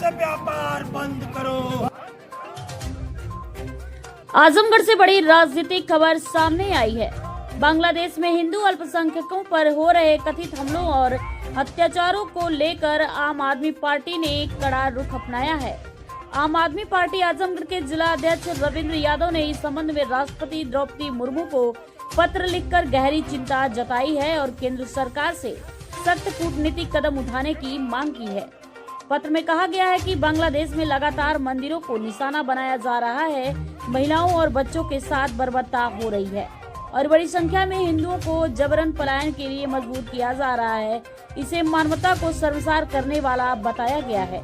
से व्यापार बंद करो। आजमगढ़ से बड़ी राजनीतिक खबर सामने आई है। बांग्लादेश में हिंदू अल्पसंख्यकों पर हो रहे कथित हमलों और अत्याचारों को लेकर आम आदमी पार्टी ने एक कड़ा रुख अपनाया है। आम आदमी पार्टी आजमगढ़ के जिला अध्यक्ष रविंद्र यादव ने इस संबंध में राष्ट्रपति द्रौपदी मुर्मू को पत्र लिखकर गहरी चिंता जताई है और केंद्र सरकार से सख्त कूटनीतिक कदम उठाने की मांग की है। पत्र में कहा गया है कि बांग्लादेश में लगातार मंदिरों को निशाना बनाया जा रहा है, महिलाओं और बच्चों के साथ बर्बरता हो रही है और बड़ी संख्या में हिंदुओं को जबरन पलायन के लिए मजबूर किया जा रहा है। इसे मानवता को शर्मसार करने वाला बताया गया है।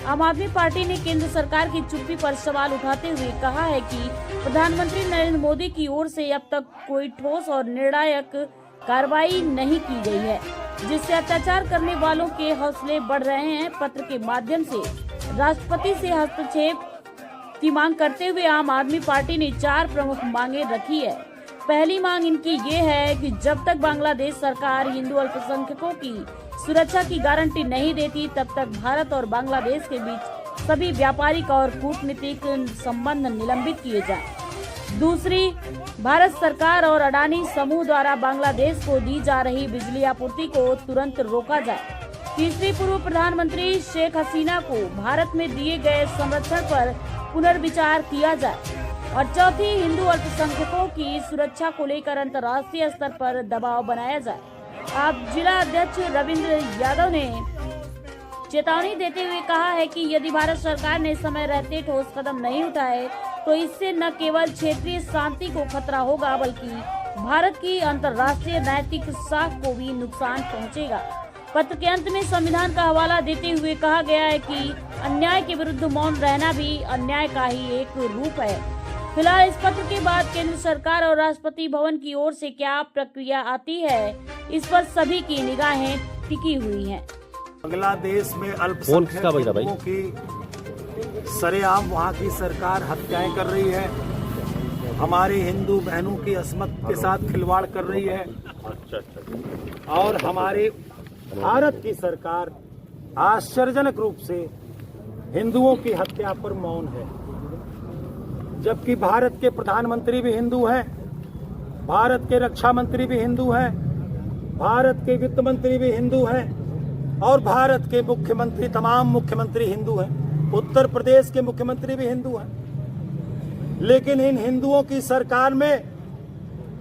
आम आदमी पार्टी ने केंद्र सरकार की चुप्पी पर सवाल उठाते हुए कहा है कि प्रधानमंत्री नरेंद्र मोदी की ओर से अब तक कोई ठोस और निर्णायक कार्रवाई नहीं की गई है, जिससे अत्याचार करने वालों के हौसले बढ़ रहे हैं। पत्र के माध्यम से राष्ट्रपति से हस्तक्षेप की मांग करते हुए आम आदमी पार्टी ने 4 प्रमुख मांगे रखी है। पहली मांग इनकी ये है कि जब तक बांग्लादेश सरकार हिंदू अल्पसंख्यकों की सुरक्षा की गारंटी नहीं देती, तब तक भारत और बांग्लादेश के बीच सभी व्यापारिक और कूटनीतिक संबंध निलंबित किए जाएं। दूसरी, भारत सरकार और अडानी समूह द्वारा बांग्लादेश को दी जा रही बिजली आपूर्ति को तुरंत रोका जाए। तीसरी, पूर्व प्रधानमंत्री शेख हसीना को भारत में दिए गए संरक्षण पर पुनर्विचार किया जाए। और चौथी, हिंदू अल्पसंख्यकों की सुरक्षा को लेकर अंतर्राष्ट्रीय स्तर पर दबाव बनाया जाए। आप जिला अध्यक्ष रविंद्र यादव ने चेतावनी देते हुए कहा है कि यदि भारत सरकार ने समय रहते ठोस कदम नहीं उठाए तो इससे न केवल क्षेत्रीय शांति को खतरा होगा, बल्कि भारत की अंतर्राष्ट्रीय नैतिक साख को भी नुकसान पहुंचेगा। पत्र के अंत में संविधान का हवाला देते हुए कहा गया है कि अन्याय के विरुद्ध मौन रहना भी अन्याय का ही एक रूप है। फिलहाल इस पत्र के बाद केंद्र सरकार और राष्ट्रपति भवन की ओर से क्या प्रक्रिया आती है, इस पर सभी की निगाहें टिकी हुई हैं। बांग्लादेश में अल्पसंख्यकों की सरेआम वहाँ की सरकार हत्याएं कर रही है, हमारी हिंदू बहनों की अस्मत के साथ खिलवाड़ कर रही है और हमारे भारत की सरकार आश्चर्यजनक रूप से हिंदुओं की हत्या पर मौन है। जबकि भारत के प्रधानमंत्री भी हिंदू हैं, भारत के रक्षा मंत्री भी हिंदू हैं, भारत के वित्त मंत्री भी हिंदू हैं और भारत के मुख्यमंत्री, तमाम मुख्यमंत्री हिंदू हैं, उत्तर प्रदेश के मुख्यमंत्री भी हिंदू हैं। लेकिन इन हिंदुओं की सरकार में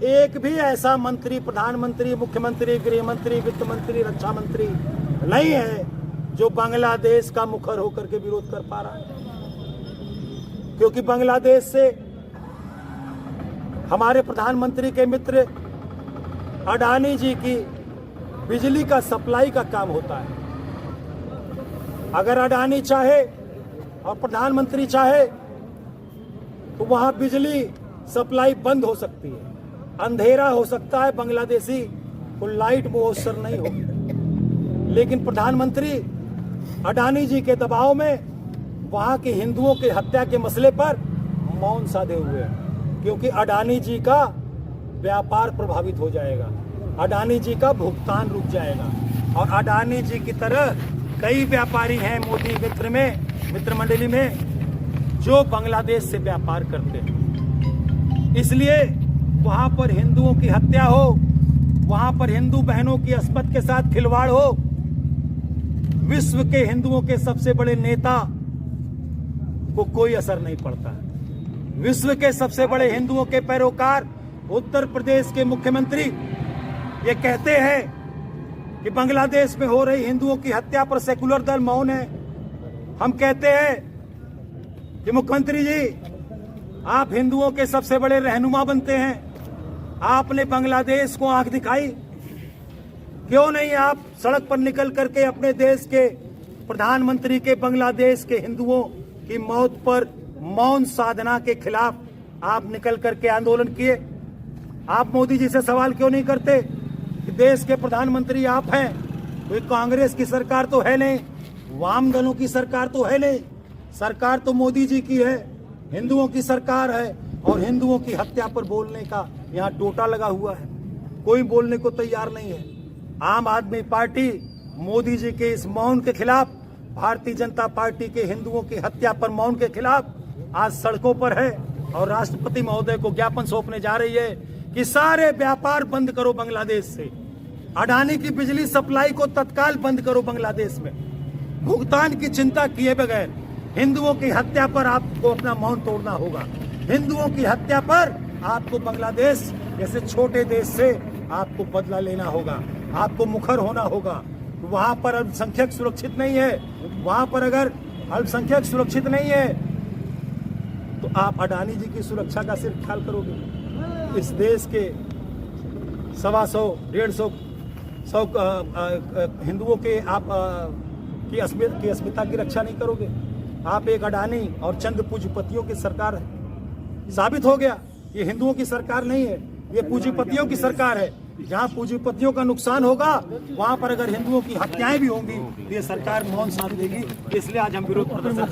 एक भी ऐसा मंत्री, प्रधानमंत्री, मुख्यमंत्री, गृह मंत्री, वित्त मंत्री, रक्षा मंत्री नहीं है जो बांग्लादेश का मुखर होकर के विरोध कर पा रहा है। क्योंकि बांग्लादेश से हमारे प्रधानमंत्री के मित्र अडानी जी की बिजली का सप्लाई का काम होता है। अगर अडानी चाहे और प्रधानमंत्री चाहे तो वहां बिजली सप्लाई बंद हो सकती है, अंधेरा हो सकता है, बांग्लादेशी को लाइट मुयस्सर नहीं होगी। लेकिन प्रधानमंत्री अडानी जी के दबाव में वहां के हिंदुओं के हत्या के मसले पर मौन साधे हुए हैं, क्योंकि अडानी जी का व्यापार प्रभावित हो जाएगा, अडानी जी का भुगतान रुक जाएगा। और अडानी जी की तरह कई व्यापारी हैं मोदी मित्र मंडली में जो बांग्लादेश से व्यापार करते हैं। इसलिए वहां पर हिंदुओं की हत्या हो, वहां पर हिंदू बहनों की अस्मत के साथ खिलवाड़ हो, विश्व के हिंदुओं के सबसे बड़े नेता को कोई असर नहीं पड़ता है। विश्व के सबसे बड़े हिंदुओं के पैरोकार उत्तर प्रदेश के मुख्यमंत्री ये कहते हैं कि बांग्लादेश में हो रही हिंदुओं की हत्या पर सेकुलर दल मौन है। हम कहते हैं कि मुख्यमंत्री जी, आप हिंदुओं के सबसे बड़े रहनुमा बनते हैं, आपने बांग्लादेश को आंख दिखाई, क्यों नहीं आप सड़क पर निकल करके अपने देश के प्रधानमंत्री के बांग्लादेश के हिंदुओं की मौत पर मौन साधना के खिलाफ आप निकल करके आंदोलन किए? आप मोदी जी से सवाल क्यों नहीं करते कि देश के प्रधानमंत्री आप हैं, कोई कांग्रेस की सरकार तो है नहीं, वाम दलों की सरकार तो है नहीं, सरकार तो मोदी जी की है, हिंदुओं की सरकार है और हिंदुओं की हत्या पर बोलने का यहाँ टोटा लगा हुआ है, कोई बोलने को तैयार नहीं है। आम आदमी पार्टी मोदी जी के इस मौन के खिलाफ भारतीय जनता पार्टी के हिंदुओं की हत्या पर मौन के खिलाफ आज सड़कों पर है और राष्ट्रपति महोदय को ज्ञापन सौंपने जा रही है कि सारे व्यापार बंद करो बांग्लादेश से, अडानी की बिजली सप्लाई को तत्काल बंद करो बांग्लादेश में, भुगतान की चिंता किए बगैर हिंदुओं की हत्या पर आपको अपना मौन तोड़ना होगा। हिंदुओं की हत्या पर आपको बांग्लादेश जैसे छोटे देश से आपको बदला लेना होगा, आपको मुखर होना होगा। वहां पर अल्पसंख्यक सुरक्षित नहीं है, वहां पर अगर अल्पसंख्यक सुरक्षित नहीं है तो आप अडानी जी की सुरक्षा का सिर्फ ख्याल करोगे। इस देश के 125-150 हिंदुओं के आप की अस्मिता की रक्षा नहीं करोगे। आप एक अडानी और चंद पूंजीपतियों की सरकार है। साबित हो गया ये हिंदुओं की सरकार नहीं है, ये पूंजीपतियों की सरकार है। जहां पूंजीपतियों का नुकसान होगा वहां पर अगर हिंदुओं की हत्याएं भी होंगी तो ये सरकार मौन साध देगी। इसलिए आज हम विरोध प्रदर्शन